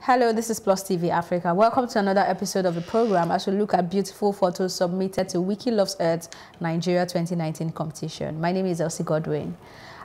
Hello, this is Plus TV Africa. Welcome to another episode of the program as we look at beautiful photos submitted to Wiki Loves Earth Nigeria 2019 competition. My name is Elsie Godwin.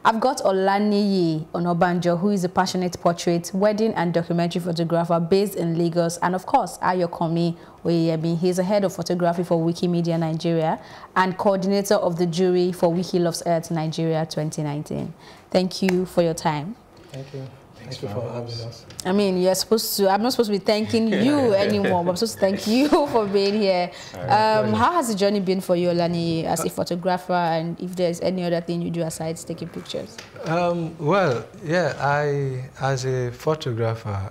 I've got Olaniyi Onabanjo, who is a passionate portrait, wedding and documentary photographer based in Lagos, and of course, Ayokanmi Oyeyemi. He's the head of photography for Wikimedia Nigeria and coordinator of the jury for Wiki Loves Earth Nigeria 2019. Thank you for your time. Thank you. Thank you for having us. I mean, I'm not supposed to be thanking you anymore, but I'm supposed to thank you for being here. How has the journey been for you, Olaniyi, as a photographer, and if there's any other thing you do aside taking pictures? Well, yeah, as a photographer,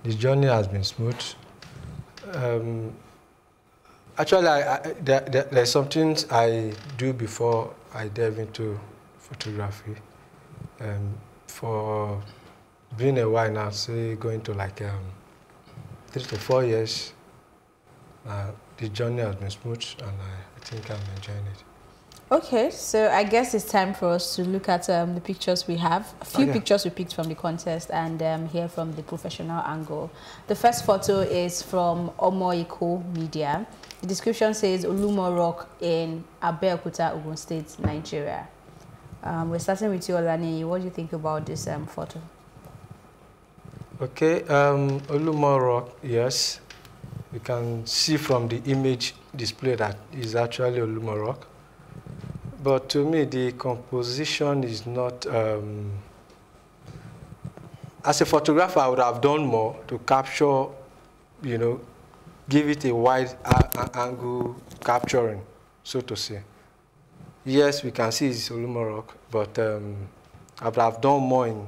the journey has been smooth. Actually, there's some things I do before I delve into photography. For being a while now, say going to like 3 to 4 years, the journey has been smooth, and I think I'm enjoying it. Okay, so I guess it's time for us to look at the pictures we have. A few pictures we picked from the contest and hear from the professional angle. The first photo is from Wikimedia. The description says Olumo Rock in Abeokuta, Ogun State, Nigeria. We're starting with you, Olaniyi. What do you think about this photo? Okay, Olumo Rock, yes. You can see from the image display that is actually Olumo Rock. But to me, the composition is not... as a photographer, I would have done more to capture, you know, give it a wide angle capturing, so to say. Yes, we can see it's Olumo Rock, but I would have done more in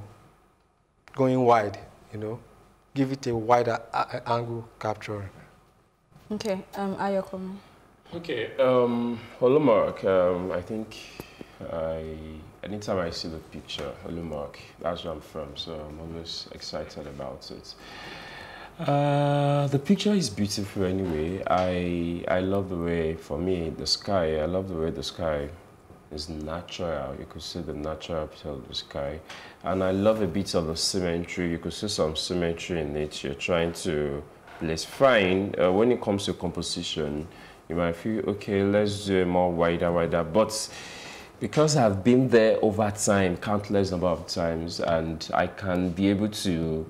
going wide, you know, give it a wider angle capturing. Okay, Ayokanmi. Okay, Olumo Rock, I think anytime I see the picture, Olumo Rock, that's where I'm from, so I'm always excited about it. The picture is beautiful anyway. I love the way, for me, the sky, I love the way the sky is natural. You could see the natural picture of the sky. And I love a bit of the symmetry. You could see some symmetry in it. You're trying to place fine. When it comes to composition, you might feel, okay, let's do it more wider. But because I've been there over time, countless number of times, and I can be able to,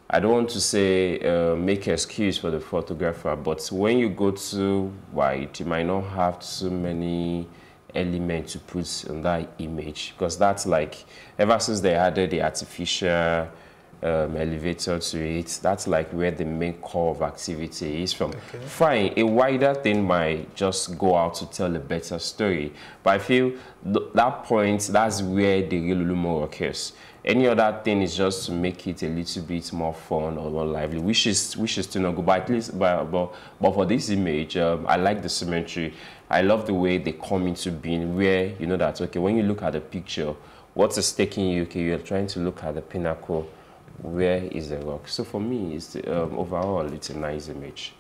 I don't want to say make an excuse for the photographer, but when you go too wide, you might not have too many elements to put in that image, because that's like, ever since they added the artificial elevator to it, that's like where the main core of activity is from. Okay. Fine, a wider thing might just go out to tell a better story, but I feel that point, that's where the real Olumo Rock is. Any other thing is just to make it a little bit more fun or more lively, which is still not good. But at least, but for this image, I like the symmetry. I love the way they come into being, where you know that, okay, when you look at the picture, what's at stake in you? Okay, you're trying to look at the pinnacle. Where is the rock? So for me, it's overall, it's a nice image.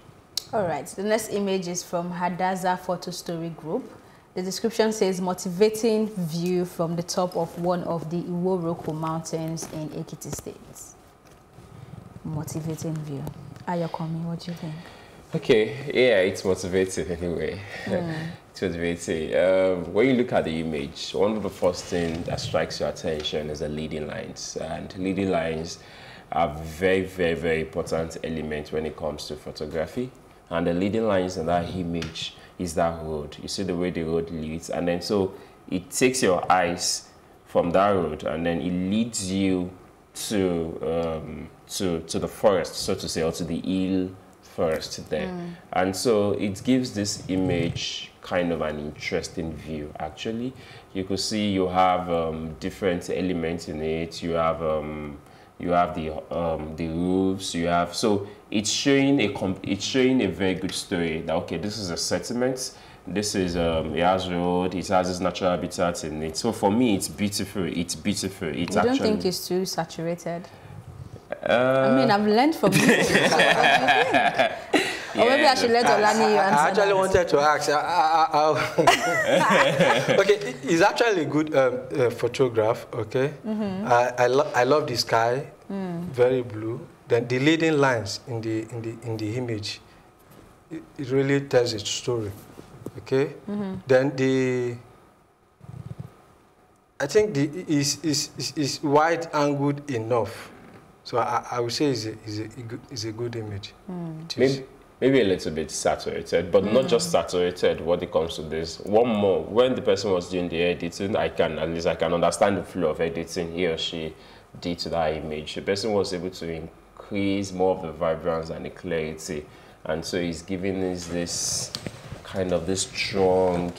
All right. The next image is from Hadaza Photo Story Group. The description says motivating view from the top of one of the Iworoko mountains in Ekiti State. Motivating view. Ayokanmi, what do you think? Okay, yeah, it's motivating anyway. It's motivating. When you look at the image, one of the first things that strikes your attention is the leading lines. And leading lines are very, very, very important element when it comes to photography. And the leading lines in that image is that road. You see the way the road leads, and then so it takes your eyes from that road, and then it leads you to the forest, so to say, or to the hill forest there. And so it gives this image kind of an interesting view. Actually, you could see you have different elements in it. You have the roofs. You have, so it's showing a very good story. That okay, this is a settlement. This is it has road. It has its natural habitat in it. So for me, it's beautiful. It's beautiful. It's you don't think it's too saturated? I mean, I've learned from you. Or maybe I should let Olaniyi answer. I actually wanted to ask. Okay, he's actually a good photograph. Okay, I love the sky, very blue. then the leading lines in the image, it really tells its story. Okay. Then I think is wide angled enough, so I would say is a good image. Maybe a little bit saturated, but not just saturated when it comes to this. One more, when the person was doing the editing, at least I can understand the flow of editing he or she did to that image. The person was able to increase more of the vibrance and the clarity, and so he's giving us this kind of this strong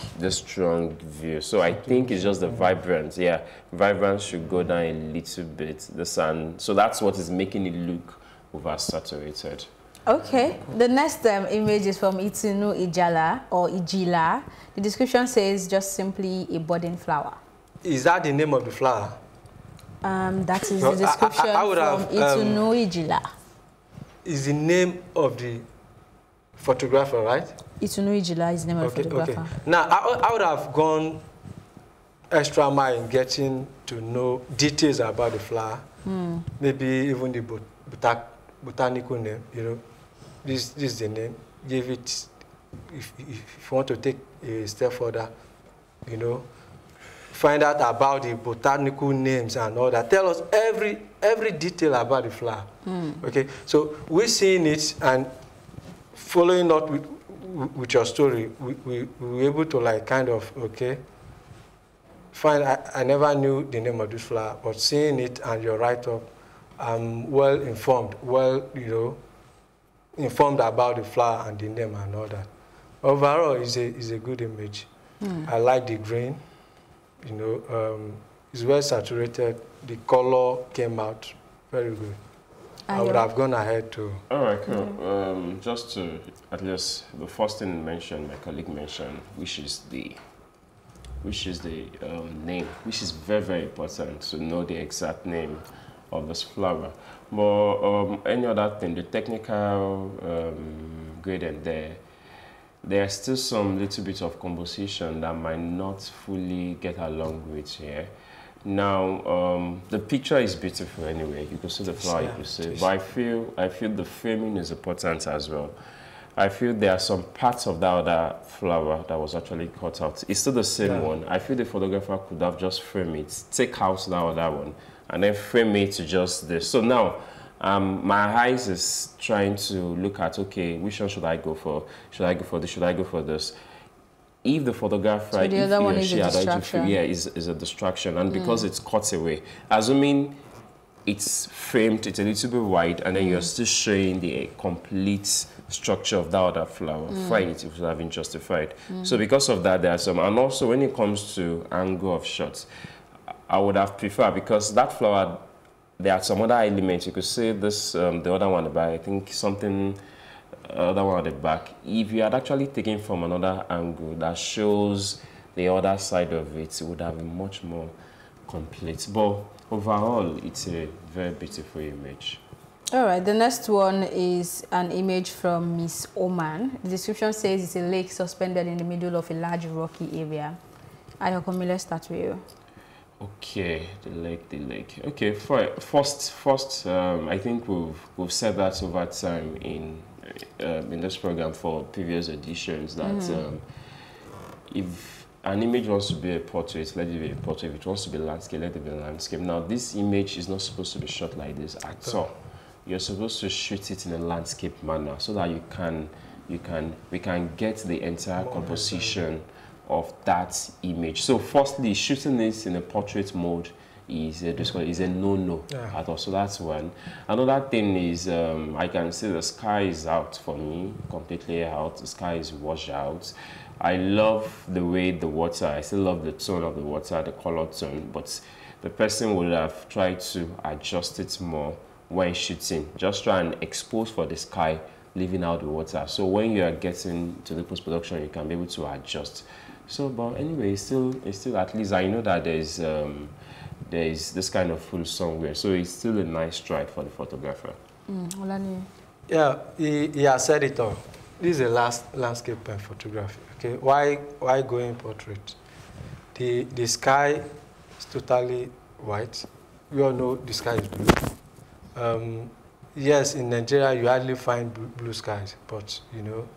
view. So I think it's just the vibrance. Yeah, vibrance should go down a little bit. The sun. So that's what is making it look oversaturated. Okay, the next image is from Itunu Ijala or Ijila. The description says just simply a budding flower. Is that the name of the flower? That is the description from Itunu Ijila. Is the name of the photographer, right? Itunu Ijila is the name of the photographer. Okay. Now, I would have gone extra mile in getting to know details about the flower, maybe even the botanical name, you know. This is the name. Give it, if you want to take a step further, you know, find out about the botanical names and all that. Tell us every detail about the flower. Okay, so we're seeing it and following up with your story, we were able to like kind of, okay, fine, I never knew the name of this flower, but seeing it and your write-up, I'm well informed, informed about the flower and the name and all that. Overall, it's a good image. I like the green, you know, it's well saturated. The color came out very good. I would have gone ahead to. All right, cool. Just to, at least, the first thing mentioned, my colleague mentioned, which is the name, which is very, very important to know the exact name of this flower. But any other thing, the technical gradient there's still some little bit of composition that might not fully get along with here. Now, the picture is beautiful anyway. You can see the flower, you can see. But I feel the framing is important as well. I feel there are some parts of that other flower that was actually cut out. It's still the same one. I feel the photographer could have just framed it, take out that other one, and then frame it to just this. So now, my eyes is trying to look at, okay, which one should I go for? Should I go for this? Should I go for this? If the photographer, so the other one is a distraction. Is a distraction, and because it's cut away, assuming it's framed, it's a little bit wide, and then you're still showing the complete structure of that other flower. Fine, it would have been justified. So because of that, there are some, and also when it comes to angle of shots, I would have preferred, because that flower, there are some other elements. You could say this, the other one at the back, I think something, other one at the back. If you had actually taken from another angle that shows the other side of it, it would have been much more complete. But overall, it's a very beautiful image. All right, the next one is an image from Miss Oman. The description says it's a lake suspended in the middle of a large rocky area. Ayokanmi, let's start with you. Okay, the lake. Okay, first, I think we've said that over time in this program for previous editions that if an image wants to be a portrait, let it be a portrait. If it wants to be landscape, let it be a landscape. Now, this image is not supposed to be shot like this at all. You're supposed to shoot it in a landscape manner so that we can get the entire composition of that image. So firstly, shooting this in a portrait mode is a no-no at all. So that's one. Another thing is I can see the sky is out for me, completely out. The sky is washed out. I love the way the water, I still love the tone of the water, the color tone, but the person would have tried to adjust it more when shooting. Just try and expose for the sky, leaving out the water. So when you are getting to the post-production, you can be able to adjust. So, but anyway, it's still at least I know that there is this kind of full somewhere. So it's still a nice try for the photographer. Olaniyi. Yeah, he has said it all. This is a landscape photography. Okay, why going portrait? The sky is totally white. We all know the sky is blue. yes, in Nigeria you hardly find blue skies, but you know,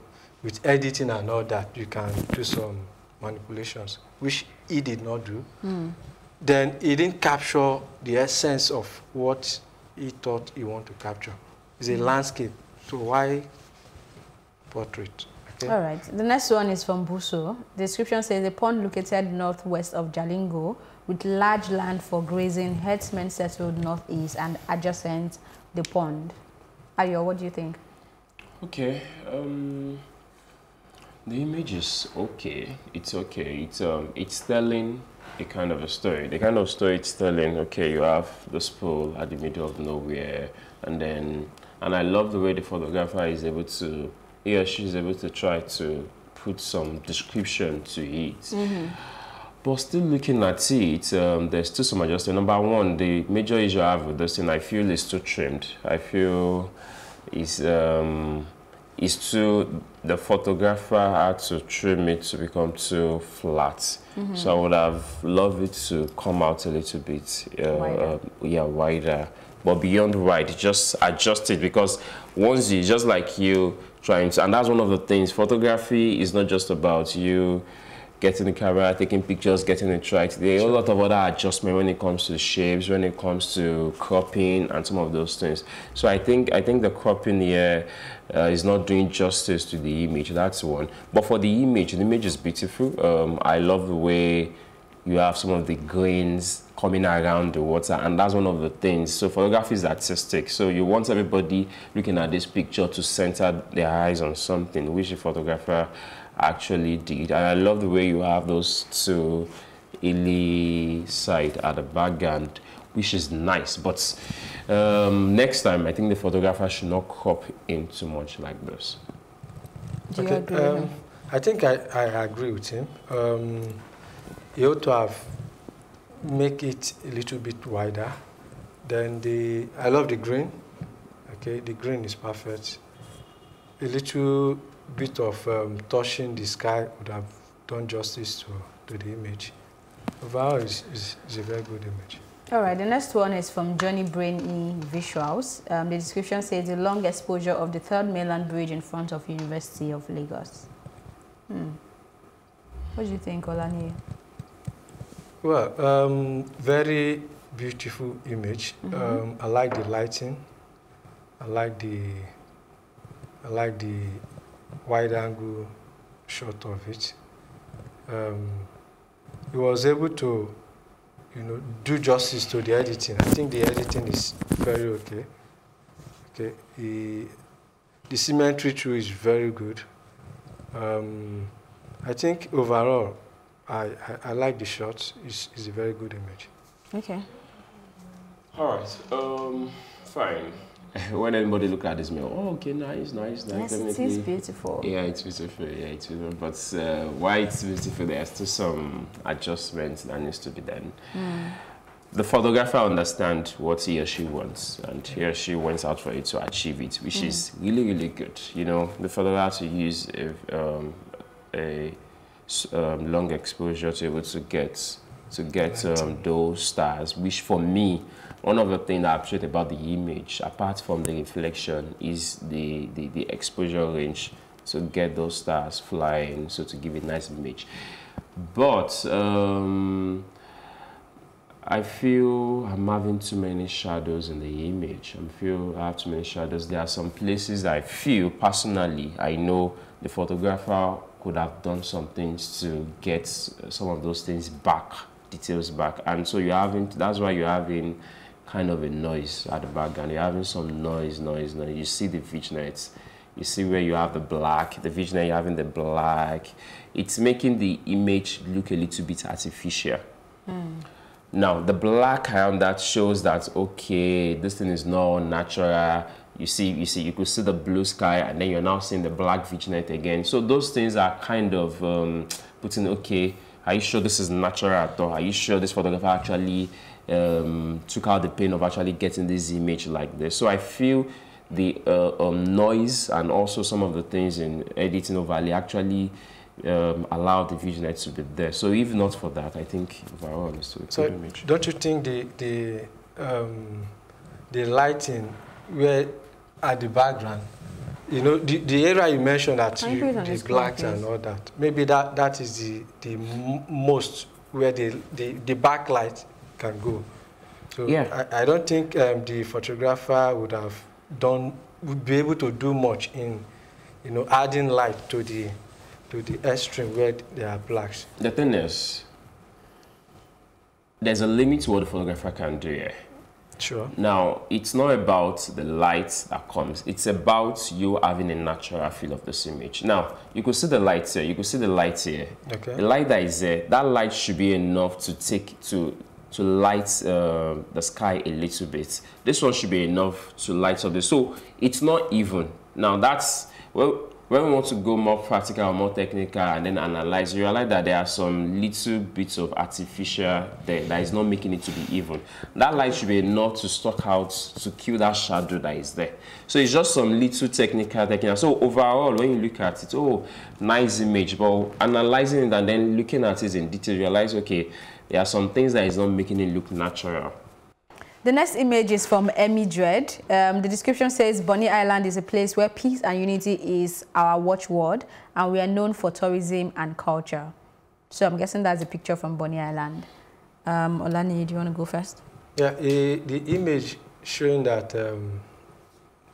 with editing and all that, you can do some manipulations, which he did not do. Then he didn't capture the essence of what he thought he wanted to capture. It's a landscape, so why portrait? Okay. All right. The next one is from Buso. The description says a pond located northwest of Jalingo with large land for grazing, herdsmen settled northeast and adjacent the pond. Ayo, what do you think? Okay. The image is okay. It's okay. It's telling a kind of a story. The kind of story it's telling, okay, you have this pool at the middle of nowhere, and I love the way the photographer is able to, he or she is able to try to put some description to it. But still looking at it, there's still some adjustment. Number one, the major issue I have with this thing, I feel is too trimmed. I feel the photographer had to trim it to become too flat. So I would have loved it to come out a little bit wider. But beyond wide, just adjust it, because once you, just like you trying to, and that's one of the things, photography is not just about you getting the camera, taking pictures, getting it right. There are a lot of other adjustment when it comes to shapes, when it comes to cropping and some of those things. So I think the cropping here is not doing justice to the image. That's one. But for the image is beautiful. I love the way you have some of the grains coming around the water, and that's one of the things. So photography is artistic. So you want everybody looking at this picture to center their eyes on something, which the photographer actually did. And I love the way you have those two Ellie side at the background, which is nice. But next time, I think the photographer should not crop in too much like this. Do you agree with him? I think I agree with him. He ought to have make it a little bit wider. Then I love the green. Okay, the green is perfect. A little bit of touching the sky would have done justice to the image. Overall, it's a very good image. All right, the next one is from Johnny Brainy Visuals. The description says the long exposure of the third mainland bridge in front of University of Lagos. What do you think, Olaniyi? Well, very beautiful image. I like the lighting. I like the wide angle shot of it. He was able to, do justice to the editing. I think the editing is very okay. Okay, the symmetry through is very good. I think overall, I like the shot. It's a very good image. Okay. All right. Fine. When anybody look at this, oh, okay, nice. Yes, definitely. it is beautiful. Yeah, it's beautiful. But why it's beautiful, there's still some adjustments that needs to be done. The photographer understands what he or she wants, and he or she went out for it to achieve it, which is really, really good. The photographer to use a long exposure to be able to get those stars, which for me, one of the things I appreciate about the image, apart from the reflection, is the exposure range to get those stars flying, so to give a nice image. But I feel I'm having too many shadows in the image. I have too many shadows. There are some places I feel, personally, I know the photographer could have done some things to get some of those things back, details back. And so that's why you're having kind of a noise at the background. You're having some noise. You see the vignettes. You see where you have the black, the vignette, you're having the black. It's making the image look a little bit artificial. Now, the black around that shows that, okay, this thing is not natural. You could see the blue sky, and then you're now seeing the black vignette again. So those things are kind of putting, okay, are you sure this is natural at all? Are you sure this photographer actually took out the pain of actually getting this image like this? So I feel the noise and also some of the things in editing overlay actually allow the vignette to be there. So if not for that, I think overall it's a good image. Don't you think the lighting where at the background, you know, the area you mentioned that the blacks and all that, maybe that is the most where the backlight can go. So yeah. I don't think the photographer would be able to do much in, you know, adding light to the extreme where there are blacks. The thing is, there's a limit to what the photographer can do here. Sure. Now, it's not about the light that comes. It's about you having a natural feel of this image. Now, you could see the light here. You could see the light here. Okay. The light that is there, that light should be enough to light the sky a little bit. This one should be enough to light up this. So it's not even. Now, that's, well, when we want to go more practical or more technical and then analyze, you realize that there are some little bits of artificial there that is not making it to be even. That light should be enough to stock out, to kill that shadow that is there. So it's just some little technical. So overall, when you look at it, oh, nice image, but analyzing it and then looking at it in detail, you realize, okay, there are some things that is not making it look natural. The next image is from Emmy Dread. The description says, Bonny Island is a place where peace and unity is our watchword, and we are known for tourism and culture. So I'm guessing that's a picture from Bonny Island. Olaniyi, do you want to go first? Yeah, the image showing that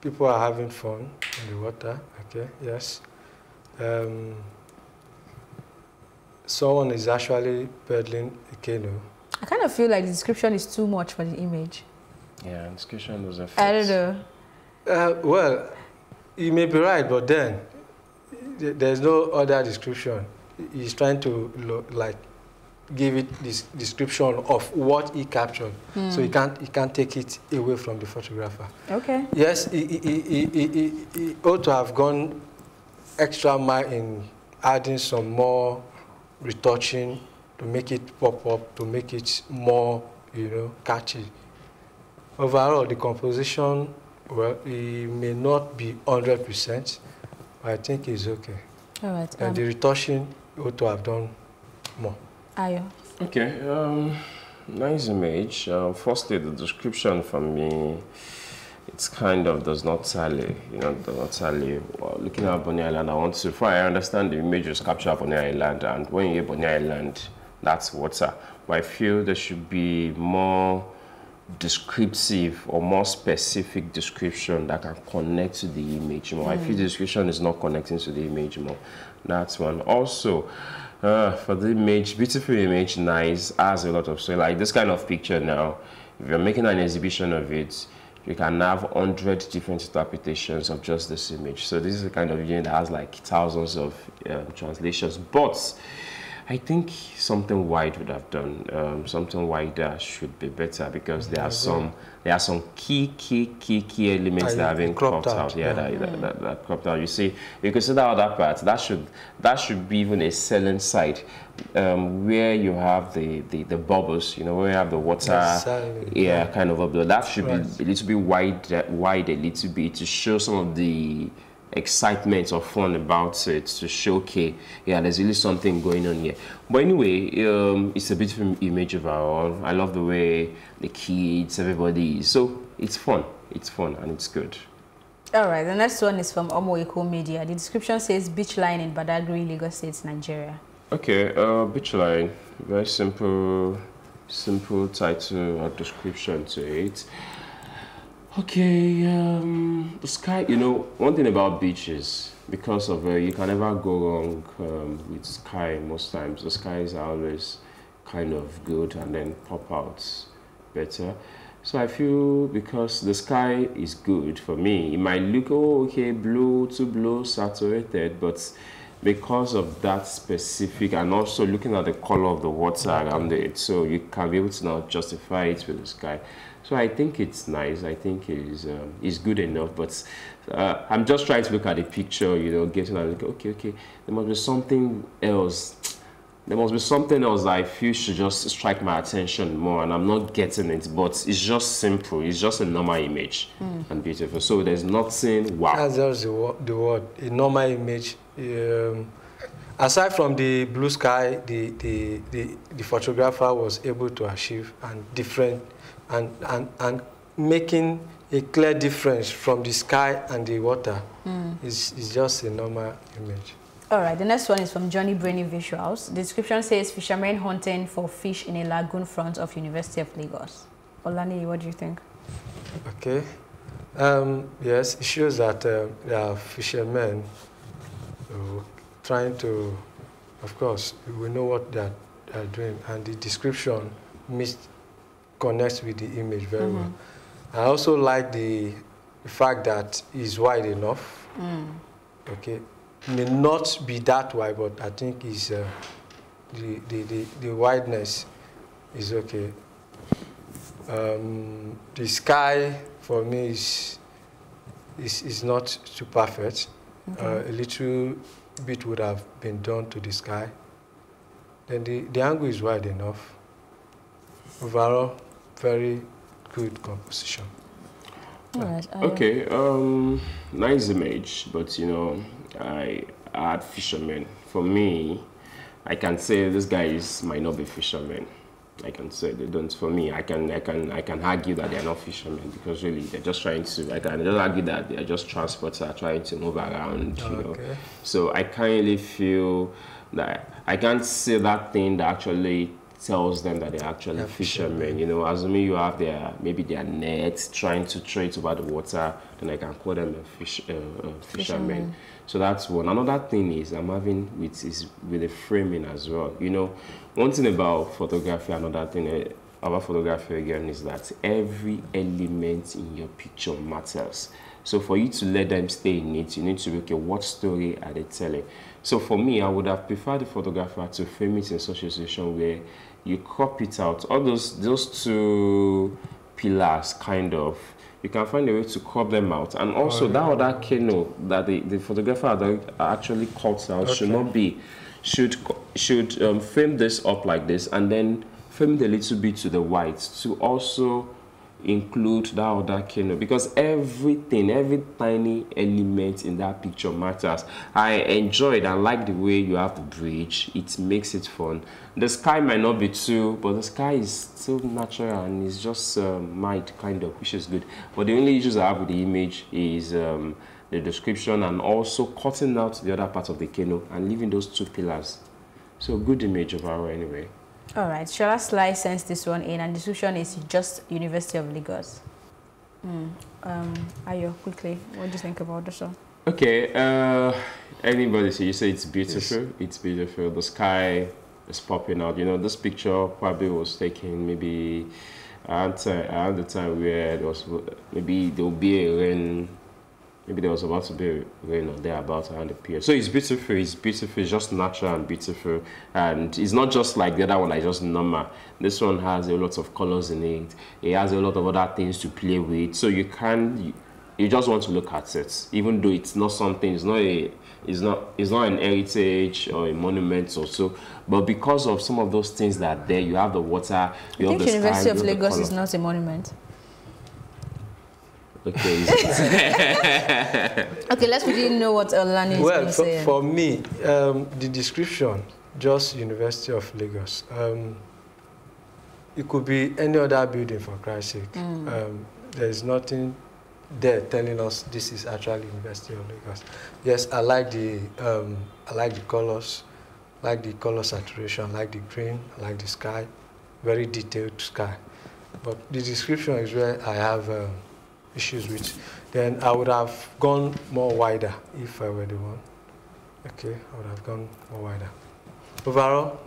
people are having fun in the water. Okay, yes. Someone is actually paddling a canoe. I kind of feel like the description is too much for the image. Yeah, the description doesn't fit. I don't know. Well, you may be right, but then there's no other description. He's trying to like give it this description of what he captured, so he can't take it away from the photographer. Okay. Yes, he ought to have gone extra mile in adding some more retouching to make it pop up, to make it more, you know, catchy. Overall, the composition, well, it may not be 100%, but I think it's okay. All right. And the retouching ought to have done more. Ayo. Okay. Nice image. Firstly, the description for me, it's kind of does not tally, you know, does not tally. Well, looking at Bonny Island, before I understand the image was captured of Bonny Island, and when you hear Bonny Island, that's water. But I feel there should be more descriptive or more specific description that can connect to the image more. I feel the description is not connecting to the image more. That's one. Also, for the image, beautiful image, nice, has a lot of, so like this kind of picture now, if you're making an exhibition of it, you can have 100 different interpretations of just this image. So this is the kind of video that has like thousands of translations, but I think something wide would have done. Something wider should be better, because there are some key elements that have been cropped out. Yeah, that cropped out. You see, you consider all that part. That should be even a selling side, where you have the bubbles. You know, where you have the water. Yeah, kind of upload. That should be a little bit wide a little bit, to show some of the excitement or fun about it, to show, okay, yeah, there's really something going on here. But anyway, it's a beautiful image overall. I love the way the kids, everybody is. So it's fun, and it's good. All right, the next one is from Wikimedia. The description says beach line in Badagry, Lagos State, Nigeria. Okay, beach line, very simple title or description to it. Okay, the sky, you know, one thing about beaches, because of you can never go wrong with sky most times. The skies are always kind of good and then pop out better. So I feel because the sky is good for me, it might look, oh, okay, blue, too blue, saturated, but because of that specific, and also looking at the color of the water around it, so you can be able to now justify it with the sky. So I think it's nice. I think it's good enough. But I'm just trying to look at the picture, you know, getting and look, okay, there must be something else. There must be something else that I feel should just strike my attention more, and I'm not getting it. But it's just simple. It's just a normal image and beautiful. So there's nothing wow. That's just the word. A normal image. Aside from the blue sky, the photographer was able to achieve and different and making a clear difference from the sky and the water. It's just a normal image. All right, the next one is from Johnny Brainy Visuals. The description says, fishermen hunting for fish in a lagoon front of University of Lagos. Olaniyi, what do you think? Okay. Yes, it shows that there are fishermen trying to, of course, we know what they are doing, and the description connects with the image very well. I also like the fact that it's wide enough. Okay, it may not be that wide, but I think it's, the wideness is okay. The sky for me is not too perfect. A little bit would have been done to the sky. Then the angle is wide enough. Overall, very good composition. Right, okay, nice image, but you know, I add fishermen. For me, I can say this guys might not be fishermen. I can say they don't. For me, I can argue that they are not fishermen, because really they're just trying to. I can just argue that they are just transporters trying to move around. You know, so I can't really feel that I can't say that thing that actually tells them that they're actually fishermen. You know, assuming you have maybe their nets trying to trade over the water, then I can call them a fishermen. So that's one. Another thing is I'm having with the framing as well. You know, one thing about photography, another thing about photography again is that every element in your picture matters. So for you to let them stay in it, you need to look at what story are they telling. So for me, I would have preferred the photographer to frame it in such a situation where you crop it out. All those two pillars, kind of, you can find a way to crop them out. And also that other canoe that the photographer actually cuts out should frame this up like this, and then frame it a little bit to the white to also include that other canoe, because every tiny element in that picture matters. I enjoyed and like the way you have the bridge. It makes it fun. The sky might not be too, but the sky is still natural and it's just mild, kind of, which is good. But the only issues I have with the image is the description and also cutting out the other part of the canoe and leaving those two pillars. So good image overall anyway. All right, Shola Sly sends this one in, and the description is just University of Lagos. Ayo, quickly, what do you think about this one? Okay, anybody say, you say it's beautiful. Yes. It's beautiful. The sky is popping out. You know, this picture probably was taken maybe around the time where there was maybe there will be a rain. Maybe there was about to be rain or thereabouts around the period. So it's beautiful, it's just natural and beautiful. And it's not just like the other one, like just normal. This one has a lot of colors in it. It has a lot of other things to play with. So you just want to look at it, even though it's not something, it's not an heritage or a monument or so. But because of some of those things that are there, you have the water, you have the sky. University of Lagos is not a monument. Okay. Okay, let's really know what Olaniyi is saying. For me, the description, just University of Lagos. It could be any other building, for Christ's sake. There is nothing there telling us this is actually University of Lagos. Yes, I like the colors, like the color saturation, like the green, I like the sky, very detailed sky. But the description is where I have issues with. Then I would have gone more wider if I were the one. Okay, I would have gone more wider. Overall,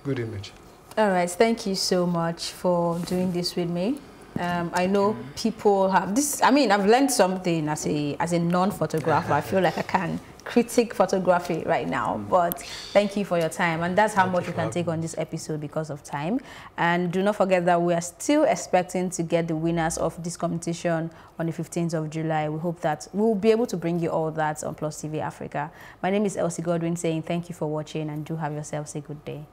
good image. All right, thank you so much for doing this with me. I know people have this. I mean, I've learned something as a non-photographer. I feel like I can critique photography right now, but thank you for your time, and that's how much we can take on this episode because of time. And do not forget that we are still expecting to get the winners of this competition on the 15th of July. We hope that we'll be able to bring you all that on Plus TV Africa. My name is Elsie Godwin saying thank you for watching, and do have yourselves a good day.